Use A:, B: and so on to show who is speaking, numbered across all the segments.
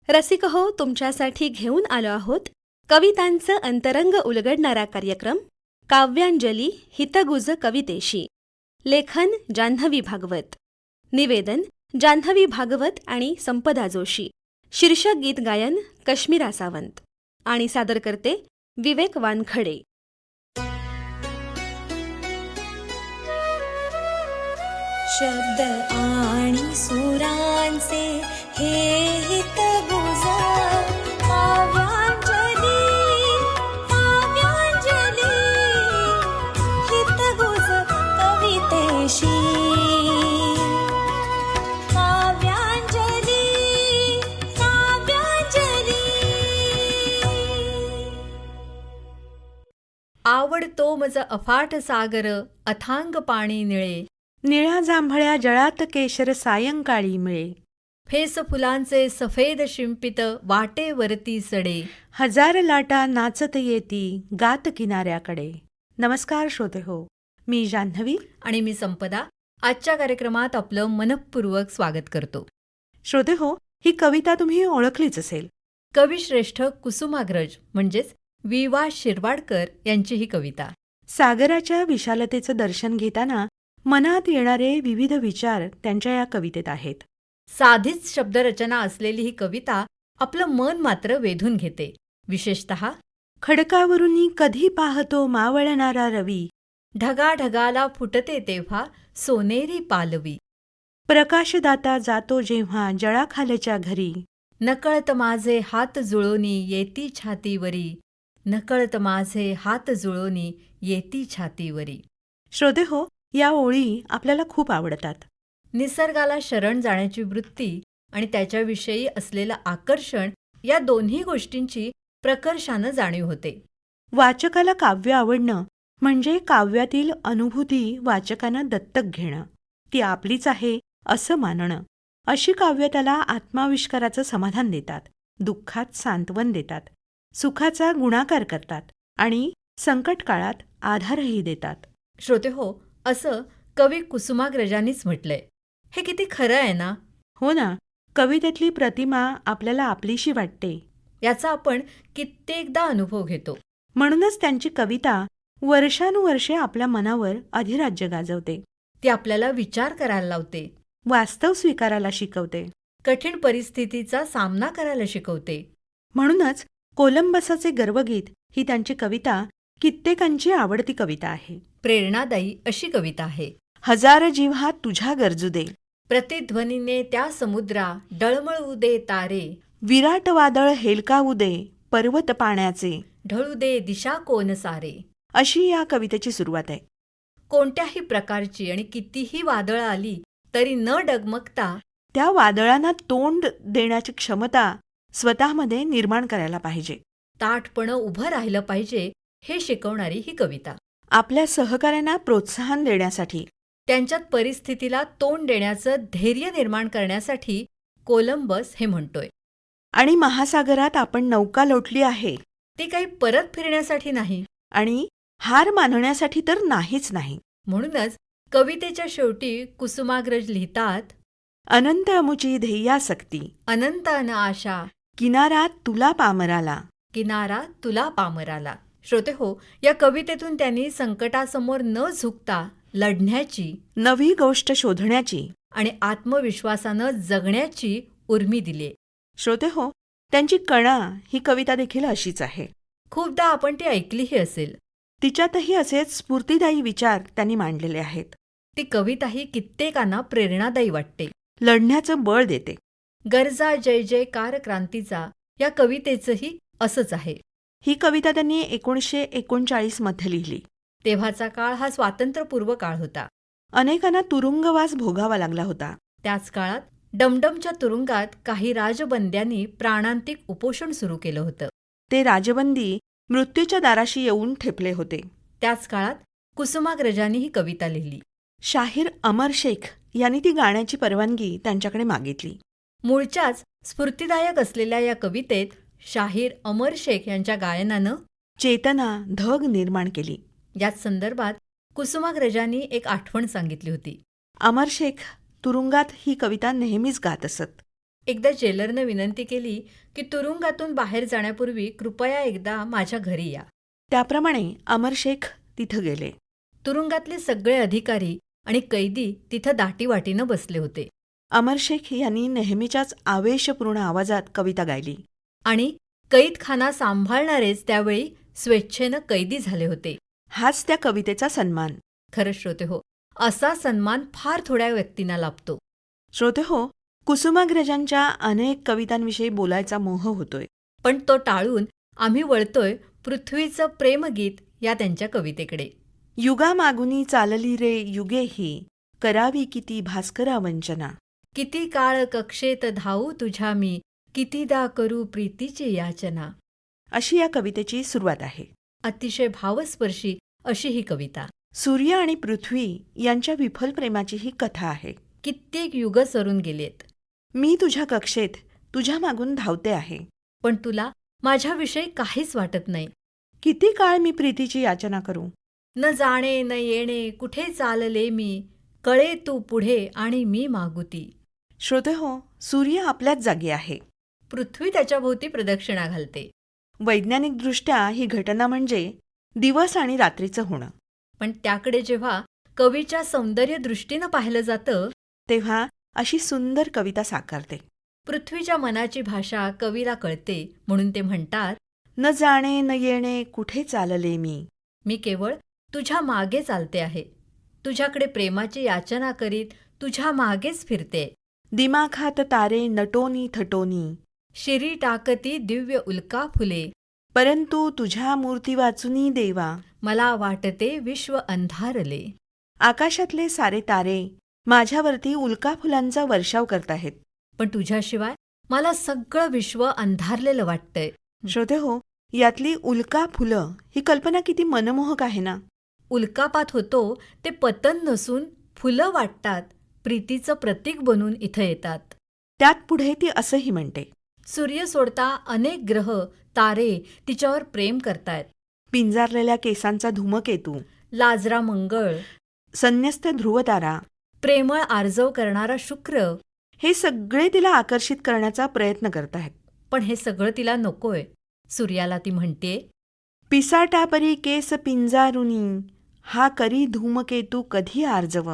A: रसिक हो, तुमच्यासाठी घेऊन आलो आहोत कवितांचं अंतरंग उलगडणारा कार्यक्रम काव्यांजली हितगुज कवितेशी. लेखन जान्हवी भागवत. निवेदन जान्हवी भागवत आणि संपदा जोशी. शीर्षक गीत गायन कश्मीरा सावंत. आणि सादर करते विवेक वानखडे.
B: शब्द आणि सुरांचे हे हितगुज काव्यांजली, काव्यांजली हितगुज कवितेशी. काव्यांजली, काव्यांजली.
C: आवडतो मज अफाट सागर अथांग पाणी निळे.
D: निळ्या जांभळ्या जळात केशर सायंकाळी मिळे.
C: फेस फुलांचे सफेद शिंपित वाटेवरती सडे.
D: हजार लाटा नाचत येती गात किनाऱ्याकडे. नमस्कार श्रोते हो, मी जान्हवी
C: आणि मी संपदा आजच्या कार्यक्रमात आपलं मनःपूर्वक स्वागत करतो.
D: श्रोते हो, ही कविता तुम्ही ओळखलीच असेल.
C: कविश्रेष्ठ कुसुमाग्रज म्हणजेच वि.वा. शिरवाडकर यांची ही कविता.
D: सागराच्या विशालतेचं दर्शन घेताना मनात येणारे विविध विचार त्यांच्या या कवितेत आहेत.
C: साधीच शब्दरचना असलेली ही कविता आपलं मन मात्र वेधून घेते. विशेषतः
D: खडकावरून कधी पाहतो मावळणारा रवी.
C: ढगाढगाला फुटते तेव्हा सोनेरी पालवी.
D: प्रकाशदाता जातो जेव्हा जळाखालच्या घरी.
C: नकळत माझे हात जुळोनी येती छातीवरी. नकळत माझे हात जुळोनी येती छातीवरी.
D: श्रोते हो, या ओळी आपल्याला खूप आवडतात.
C: निसर्गाला शरण जाण्याची वृत्ती आणि त्याच्याविषयी असलेलं आकर्षण या दोन्ही गोष्टींची प्रकर्षानं जाणीव होते.
D: वाचकाला काव्य आवडणं म्हणजे काव्यातील अनुभूती वाचकानं दत्तक घेणं, ती आपलीच आहे असं मानणं. अशी काव्य त्याला आत्माविष्काराचं समाधान देतात, दुःखात सांत्वन देतात, सुखाचा गुणाकार करतात आणि संकटकाळात आधारही देतात.
C: श्रोते हो, असं कवी कुसुमाग्रजांनीच म्हटलंय. हे किती खरं आहे ना?
D: हो ना, कवितेतली प्रतिमा आपल्याला आपलीशी वाटते.
C: याचा आपण कित्येकदा अनुभव घेतो.
D: म्हणूनच त्यांची कविता वर्षानुवर्षे आपल्या मनावर अधिराज्य गाजवते.
C: ती आपल्याला विचार करायला लावते,
D: वास्तव स्वीकारायला शिकवते.
C: कठीण परिस्थितीचा सामना करायला शिकवते.
D: म्हणूनच कोलंबसाचे गर्वगीत ही त्यांची कविता कित्येकांची आवडती कविता आहे.
C: प्रेरणादायी अशी कविता आहे.
D: हजार जीव तुझ्या गरजू दे.
C: प्रतिध्वनीने त्या समुद्रा डळमळू दे तारे.
D: विराट वादळ हेलकावू दे पर्वत पाण्याचे.
C: ढळू दे दिशा कोन सारे.
D: अशी या कवितेची सुरुवात आहे.
C: कोणत्याही प्रकारची आणि कितीही वादळं आली तरी न डगमगता
D: त्या वादळांना तोंड देण्याची क्षमता स्वतःमध्ये निर्माण करायला पाहिजे.
C: ताठपणं उभं राहिलं पाहिजे हे शिकवणारी ही कविता.
D: आपल्या सहकाऱ्यांना प्रोत्साहन देण्यासाठी,
C: त्यांच्यात परिस्थितीला तोंड देण्याचं धैर्य निर्माण करण्यासाठी कोलंबस हे म्हणतोय.
D: आणि महासागरात आपण नौका लोटली आहे,
C: ती काही परत फिरण्यासाठी नाही
D: आणि हार मानण्यासाठी तर नाहीच नाही.
C: म्हणूनच कवितेच्या शेवटी कुसुमाग्रज लिहितात,
D: अनंत अमुची ध्येयासक्ती.
C: अनंत अन आशा.
D: किनारा तुला पामराला.
C: किनारा तुला पामराला. श्रोते हो, या कवितेतून त्यांनी संकटासमोर न झुकता लढण्याची,
D: नवी गोष्ट शोधण्याची
C: आणि आत्मविश्वासानं जगण्याची उर्मी दिली.
D: श्रोते हो, त्यांची कणा ही कविता देखील अशीच आहे.
C: खूपदा आपण ती ऐकलीही असेल.
D: तिच्यातही असेच स्फूर्तिदायी विचार त्यांनी मांडलेले आहेत.
C: ती कविताही कित्येकांना प्रेरणादायी वाटते,
D: लढण्याचं बळ देते.
C: गरजा जय जयकार क्रांतीचा या कवितेचंही असंच आहे.
D: ही कविता त्यांनी 1939 मध्ये लिहिली.
C: तेव्हाचा काळ हा स्वातंत्र्यपूर्व काळ होता.
D: अनेकांना तुरुंगवास भोगावा लागला होता.
C: त्याच काळात डमडमच्या तुरुंगात काही राजबंद्यांनी प्राणांतिक उपोषण सुरू केलं होतं.
D: ते राजबंदी मृत्यूच्या दाराशी येऊन ठेपले होते.
C: त्याच काळात कुसुमाग्रजांनी ही कविता लिहिली.
D: शाहीर अमर शेख यांनी ती गाण्याची परवानगी त्यांच्याकडे मागितली.
C: मूळच्याच स्फूर्तिदायक असलेल्या या कवितेत शाहीर अमर शेख यांच्या गायनानं
D: चेतना धग निर्माण केली.
C: याच संदर्भात कुसुमाग्रजांनी एक आठवण सांगितली होती.
D: अमर शेख तुरुंगात ही कविता नेहमीच गात असत.
C: एकदा जेलरनं विनंती केली की तुरुंगातून बाहेर जाण्यापूर्वी कृपया एकदा माझ्या घरी या.
D: त्याप्रमाणे अमरशेख तिथं गेले.
C: तुरुंगातले सगळे अधिकारी आणि कैदी तिथं दाटीवाटीनं बसले होते
D: अमरशेख यांनी नेहमीच्याच आवेशपूर्ण आवाजात कविता गायली.
C: आणि कैदखाना सांभाळणारेच त्यावेळी स्वेच्छेनं कैदी झाले होते.
D: हाच त्या कवितेचा सन्मान.
C: खरं श्रोते हो, असा सन्मान फार थोड्या व्यक्तींना लाभतो.
D: श्रोते हो, कुसुमाग्रजांच्या अनेक कवितांविषयी बोलायचा मोह होतोय.
C: पण तो टाळून आम्ही वळतोय पृथ्वीचं प्रेमगीत या त्यांच्या कवितेकडे.
D: युगामागुनी चालली रे युगेही, करावी किती भास्करा वंचना.
C: किती काळ कक्षेत धावू तुझ्या मी, कितीदा करू प्रीतीची याचना.
D: अशी या कवितेची सुरुवात आहे.
C: अतिशय भावस्पर्शी अशी ही कविता.
D: सूर्य आणि पृथ्वी यांच्या विफल प्रेमाची ही कथा आहे.
C: कित्येक युग सरून गेलेत,
D: मी तुझ्या कक्षेत तुझ्या मागून धावते आहे.
C: पण तुला माझ्याविषयी काहीच वाटत नाही.
D: किती काळ मी प्रीतीची याचना करू.
C: न जाणे न येणे कुठे चालले मी, कळे तू पुढे आणि मी मागुती.
D: श्रोते हो, सूर्य आपल्याच जागी आहे.
C: पृथ्वी त्याच्याभोवती प्रदक्षिणा घालते.
D: वैज्ञानिकदृष्ट्या ही घटना म्हणजे दिवस आणि रात्रीचं होणं.
C: पण त्याकडे जेव्हा कवीच्या सौंदर्य दृष्टीनं पाहिलं जातं,
D: तेव्हा अशी सुंदर कविता साकारते.
C: पृथ्वीच्या मनाची भाषा कवीला कळते. म्हणून ते म्हणतात,
D: न जाणे न येणे कुठे चालले
C: मी केवळ तुझ्या मागे चालते आहे. तुझ्याकडे प्रेमाची याचना करीत तुझ्या मागेच फिरते.
D: दिमाखात तारे नटोनी थटोनी,
C: शिरी टाकती दिव्य उल्का फुले.
D: परंतु तुझ्या मूर्ती वाचुनी देवा,
C: मला वाटते विश्व अंधारले.
D: आकाशातले सारे तारे माझ्यावरती उल्का फुलांचा वर्षाव करताहेत.
C: पण तुझ्याशिवाय मला सगळं विश्व अंधारलेलं वाटतंय.
D: श्रोते हो, यातली उल्का फुलं ही कल्पना किती मनमोहक आहे ना.
C: उल्कापात होतो ते पतन नसून फुलं वाटतात, प्रीतीचं प्रतीक बनून इथं येतात.
D: त्यात पुढे ती असंही म्हणते,
C: सूर्य सोडता अनेक ग्रह तारे तिच्यावर प्रेम करतायत.
D: पिंजारलेल्या केसांचा धूमकेतू,
C: लाजरा मंगळ,
D: संन्यस्त ध्रुवतारा,
C: प्रेमळ आर्जव करणारा शुक्र,
D: हे सगळे तिला आकर्षित करण्याचा प्रयत्न करत आहेत.
C: पण हे सगळं तिला नकोय. सूर्याला ती म्हणते,
D: पिसाटापरी केस पिंजारुनी, हा करी धूमकेतू कधी आर्जव.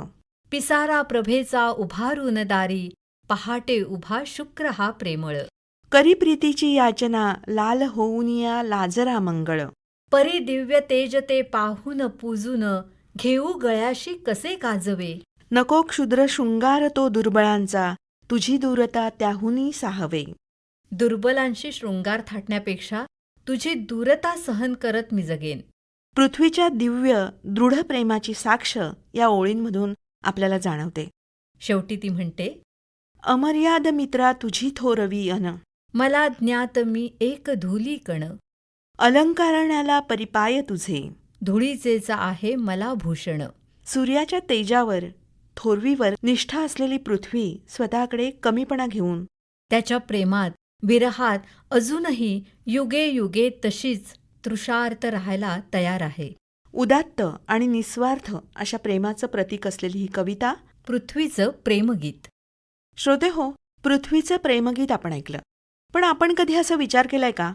C: पिसारा प्रभेचा उभारून दारी, पहाटे उभा शुक्र हा प्रेमळ.
D: करी प्रीतीची याचना, लाल होऊनिया लाजरा मंगळ.
C: परी दिव्य तेज ते पाहून पूजून, घेऊ गळ्याशी कसे गाजवे.
D: नको क्षुद्र शृंगार तो दुर्बळांचा, तुझी दूरता त्याहुनी साहवे.
C: दुर्बलांशी शृंगार थाटण्यापेक्षा तुझी दूरता सहन करत मी जगेन.
D: पृथ्वीच्या दिव्य दृढ प्रेमाची साक्ष या ओळींमधून आपल्याला जाणवते.
C: शेवटी ती म्हणते,
D: अमर्याद मित्रा तुझी थोरवी अन,
C: मला ज्ञात मी एक धुली कण.
D: अलंकारण्याला परिपाय तुझे,
C: धुळीचेचा आहे मला भूषण.
D: सूर्याच्या तेजावर थोरवीवर निष्ठा असलेली पृथ्वी स्वतःकडे कमीपणा घेऊन
C: त्याच्या प्रेमात विरहात अजूनही युगे युगे तशीच तृषार्त राहायला तयार आहे.
D: उदात्त आणि निस्वार्थ अशा प्रेमाचं प्रतीक असलेली ही कविता
C: पृथ्वीचं प्रेमगीत.
D: श्रोते हो, पृथ्वीचं प्रेमगीत आपण ऐकलं. पण आपण कधी असा विचार केलाय का,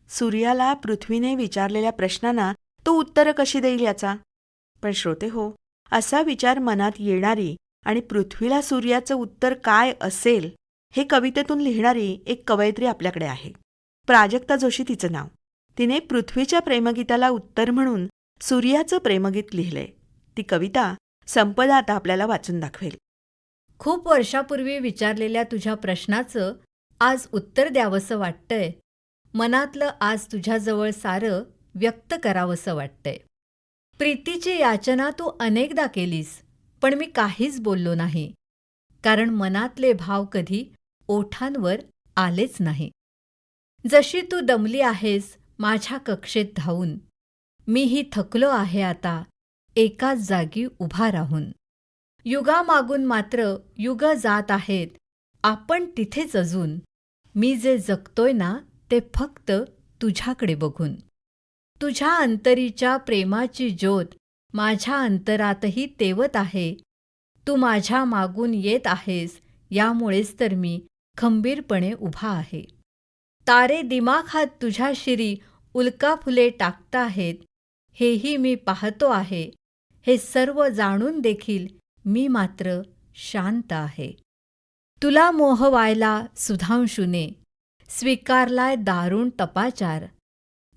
D: सूर्याला पृथ्वीने विचारलेल्या प्रश्नांना तो उत्तरं कशी देईल याचा? पण श्रोते हो, असा विचार मनात येणारी आणि पृथ्वीला सूर्याचं उत्तर काय असेल हे कवितेतून लिहिणारी एक कवयित्री आपल्याकडे आहे. प्राजक्ता जोशी तिचं नाव. तिने पृथ्वीच्या प्रेमगीताला उत्तर म्हणून सूर्याचं प्रेमगीत लिहिलंय. ती कविता संपदा आता आपल्याला वाचून दाखवेल.
C: खूप वर्षापूर्वी विचारलेल्या तुझ्या प्रश्नाचं आज उत्तर द्यावंसं वाटतंय. मनातलं आज तुझ्याजवळ सारं व्यक्त करावंसं वाटतंय. प्रीतीची याचना तू अनेकदा केलीस, पण मी काहीच बोललो नाही, कारण मनातले भाव कधी ओठांवर आलेच नाही. जशी तू दमली आहेस माझ्या कक्षेत धावून, मीही थकलो आहे आता एकाच जागी उभा राहून. युगामागून मात्र युग जात आहेत, आपण तिथेच अजून. मी जे जगतोय ना ते फक्त तुझ्याकडे बघून. तुझ्या अंतरीच्या प्रेमाची ज्योत माझ्या अंतरातही तेवत आहे. तू माझ्या मागून येत आहेस, यामुळेच तर मी खंबीरपणे उभा आहे. तारे दिमाखात तुझ्या शिरी उल्का फुले टाकताहेत, हेही मी पाहतो आहे. हे सर्व जाणून देखील मी मात्र शांत आहे. तुला मोहवायला सुधांशूने स्वीकारलाय दारुण तपाचार.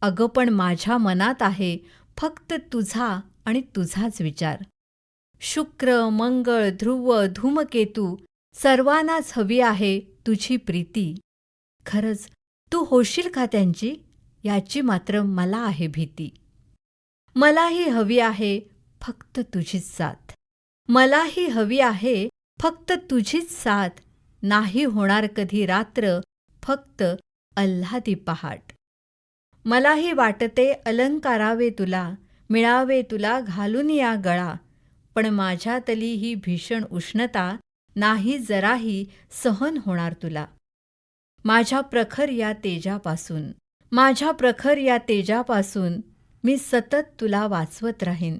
C: अगं पण माझ्या मनात आहे फक्त तुझा आणि तुझाच विचार. शुक्र, मंगळ, ध्रुव, धूमकेतू सर्वांनाच हवी आहे तुझी प्रीती. खरंच तू होशील का त्यांची, याची मात्र मला आहे भीती. मलाही हवी आहे फक्त तुझीच साथ. मलाही हवी आहे फक्त तुझीच साथ. नाही होणार कधी रात्र, फक्त अल्हादी पहाट. मलाही वाटते अलंकारावे तुला, मिळावे तुला घालून या गळा. पण माझ्यातली ही भीषण उष्णता नाही जराही सहन होणार तुला. माझ्या प्रखर या तेजापासून, माझ्या प्रखर या तेजापासून मी सतत तुला वाचवत राहीन.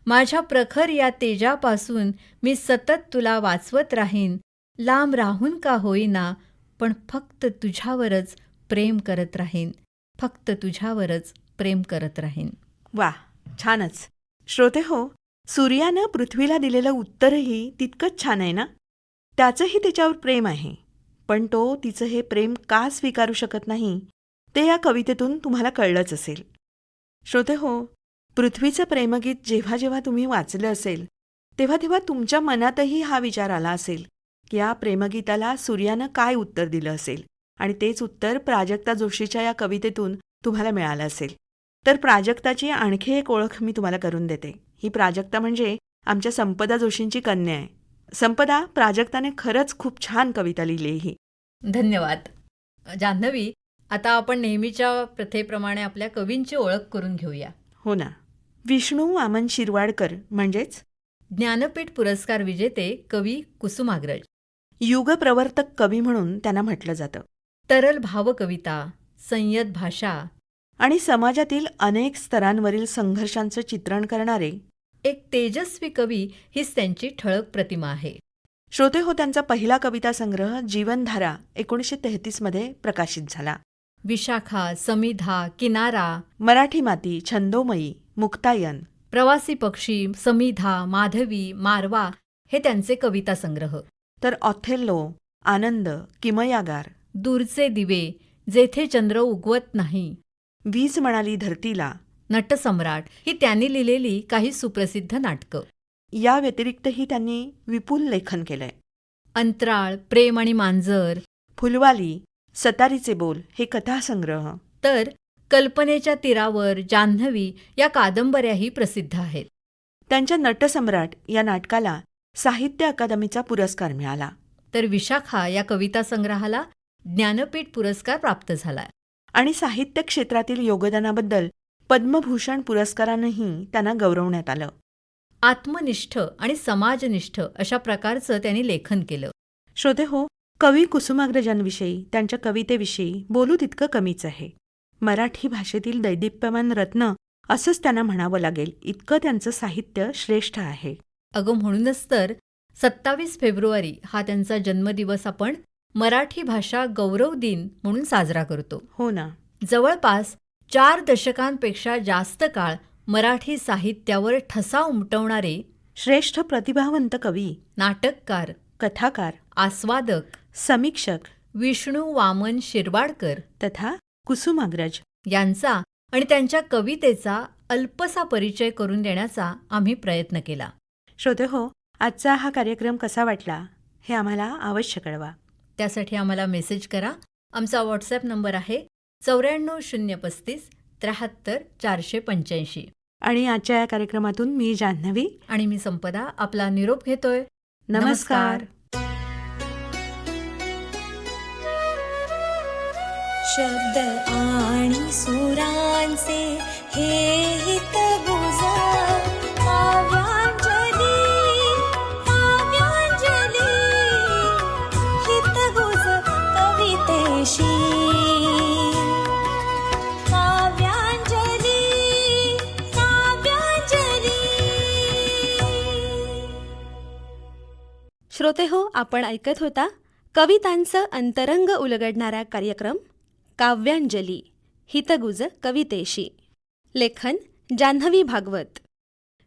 C: माझ्या प्रखर या तेजापासून मी सतत तुला वाचवत राहीन. लांब राहून का होईना, पण फक्त तुझ्यावरच प्रेम करत राहीन. फक्त तुझ्यावरच प्रेम करत राहीन.
D: वा, छानच. श्रोते हो, सूर्यानं पृथ्वीला दिलेलं उत्तरही तितकंच छान आहे ना. त्याचंही तिच्यावर प्रेम आहे, पण तो तिचं हे प्रेम का स्वीकारू शकत नाही ते या कवितेतून तुम्हाला कळलंच असेल. श्रोते हो, पृथ्वीचं प्रेमगीत जेव्हा जेव्हा तुम्ही वाचलं असेल तेव्हा तेव्हा तुमच्या मनातही हा विचार आला असेल की या प्रेमगीताला सूर्यानं काय उत्तर दिलं असेल, आणि तेच उत्तर प्राजक्ता जोशीच्या या कवितेतून तुम्हाला मिळालं असेल. तर प्राजक्ताची आणखी एक ओळख मी तुम्हाला करून देते. ही प्राजक्ता म्हणजे आमच्या संपदा जोशींची कन्या आहे. संपदा, प्राजक्ताने खरंच खूप छान कविता लिहिली आहे ही.
C: धन्यवाद. जान्हवी, आता आपण नेहमीच्या प्रथेप्रमाणे आपल्या कवींची ओळख करून घेऊया.
D: हो ना. विष्णू वामन शिरवाडकर म्हणजेच
C: ज्ञानपीठ पुरस्कार विजेते कवी कुसुमाग्रज.
D: युगप्रवर्तक कवी म्हणून त्यांना म्हटलं जातं.
C: तरल भावकविता, संयत भाषा
D: आणि समाजातील अनेक स्तरांवरील संघर्षांचं चित्रण करणारे
C: एक तेजस्वी कवी हीच त्यांची ठळक प्रतिमा आहे.
D: श्रोते हो, त्यांचा पहिला कविता संग्रह जीवनधारा 1933 मध्ये प्रकाशित झाला.
C: विशाखा, समिधा, किनारा,
D: मराठी माती, छंदोमयी, मुक्तायन,
C: प्रवासी पक्षी, समिधा, माधवी, मारवा हे त्यांचे कविता संग्रह.
D: तर ऑथेल्लो, आनंद, किमयागार,
C: दूरचे दिवे, जेथे चंद्र उगवत नाही,
D: वीज म्हणाली धरतीला,
C: नटसम्राट ही त्यांनी लिहिलेली काही सुप्रसिद्ध नाटकं.
D: या व्यतिरिक्तही त्यांनी विपुल लेखन केलंय.
C: अंतराळ, प्रेम आणि मांजर,
D: फुलवाली, सतारीचे बोल हे कथासंग्रह,
C: तर कल्पनेच्या तीरावर, जान्हवी या कादंबऱ्याही प्रसिद्ध आहेत.
D: त्यांच्या नटसम्राट या नाटकाला साहित्य अकादमीचा पुरस्कार मिळाला.
C: तर विशाखा या कविता संग्रहाला ज्ञानपीठ पुरस्कार प्राप्त झाला.
D: आणि साहित्य क्षेत्रातील योगदानाबद्दल पद्मभूषण पुरस्कारानंही त्यांना गौरवण्यात आलं.
C: आत्मनिष्ठ आणि समाजनिष्ठ अशा प्रकारचं त्यांनी लेखन केलं.
D: श्रोते हो, कवी कुसुमाग्रजांविषयी, त्यांच्या कवितेविषयी बोलू तितकं कमीच आहे. मराठी भाषेतील दैदिप्यमान रत्न असंच त्यांना म्हणावं लागेल, इतकं त्यांचं साहित्य श्रेष्ठ आहे.
C: अगं म्हणूनच तर 27 फेब्रुवारी हा त्यांचा जन्मदिवस आपण मराठी भाषा गौरव दिन म्हणून साजरा करतो.
D: हो ना.
C: जवळपास 4 दशकांपेक्षा जास्त काळ मराठी साहित्यावर ठसा उमटवणारे
D: श्रेष्ठ प्रतिभावंत कवी,
C: नाटककार,
D: कथाकार,
C: आस्वादक,
D: समीक्षक
C: विष्णू वामन शिरवाडकर
D: तथा कुसुमाग्रज
C: यांचा आणि त्यांच्या कवितेचा अल्पसा परिचय करून देण्याचा आम्ही प्रयत्न केला.
D: श्रोते हो, आजचा हा कार्यक्रम कसा वाटला हे आम्हाला अवश्य कळवा.
C: त्यासाठी आम्हाला मेसेज करा. आमचा व्हॉट्सॲप नंबर आहे 94 035 73 485.
D: आणि आजच्या या कार्यक्रमातून मी जान्हवी
C: आणि मी संपदा आपला निरोप घेतोय.
D: नमस्कार.
B: शब्द आणि सुरांचे हे हितगुज काव्यांजली, काव्यांजली, हितगुज कवितेशी. काव्यांजली, काव्यांजली.
A: श्रोते हो, आपण ऐकत होता कवितांचं अंतरंग उलगडणारा कार्यक्रम काव्यांजली हितगुज कवितेशी. लेखन जान्हवी भागवत.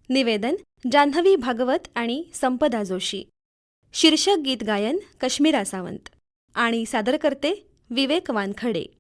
A: निवेदन जान्हवी भागवत आणि संपदा जोशी. शीर्षक गीत गायन कश्मीरा सावंत आणि सादरकर्ते विवेक वानखडे.